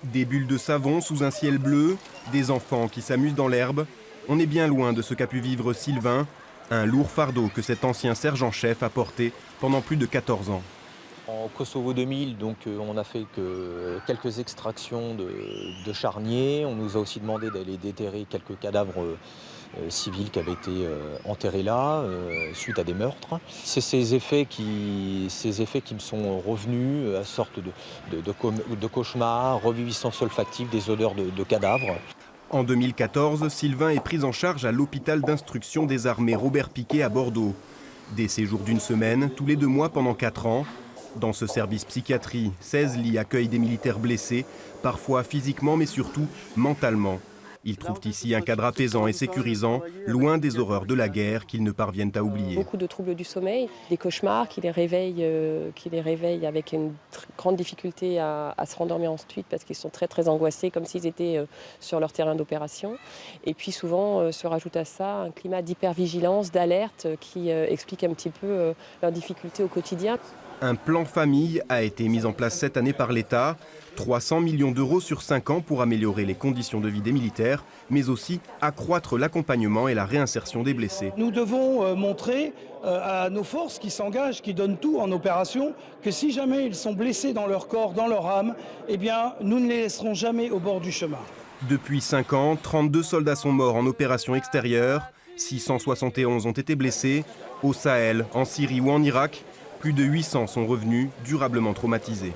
Des bulles de savon sous un ciel bleu, des enfants qui s'amusent dans l'herbe. On est bien loin de ce qu'a pu vivre Sylvain, un lourd fardeau que cet ancien sergent-chef a porté pendant plus de 14 ans. En Kosovo 2000, on a fait que quelques extractions de charniers. On nous a aussi demandé d'aller déterrer quelques cadavres civils qui avaient été enterrés là suite à des meurtres. C'est ces effets qui me sont revenus, à sorte de cauchemar, reviviscence olfactive, des odeurs de cadavres. En 2014, Sylvain est pris en charge à l'hôpital d'instruction des armées Robert Picquet à Bordeaux. Des séjours d'une semaine, tous les 2 mois pendant 4 ans. Dans ce service psychiatrie, 16 lits accueillent des militaires blessés, parfois physiquement mais surtout mentalement. Ils trouvent ici un cadre apaisant et sécurisant, loin des horreurs de la guerre qu'ils ne parviennent à oublier. Beaucoup de troubles du sommeil, des cauchemars qui les réveillent avec une grande difficulté à se rendormir ensuite parce qu'ils sont très angoissés, comme s'ils étaient sur leur terrain d'opération. Et puis souvent se rajoute à ça un climat d'hypervigilance, d'alerte qui explique un petit peu leurs difficultés au quotidien. Un plan famille a été mis en place cette année par l'État. 300 millions d'euros sur 5 ans pour améliorer les conditions de vie des militaires, mais aussi accroître l'accompagnement et la réinsertion des blessés. Nous devons montrer à nos forces qui s'engagent, qui donnent tout en opération, que si jamais ils sont blessés dans leur corps, dans leur âme, eh bien, nous ne les laisserons jamais au bord du chemin. Depuis 5 ans, 32 soldats sont morts en opération extérieure, 671 ont été blessés. Au Sahel, en Syrie ou en Irak, plus de 800 sont revenus durablement traumatisés.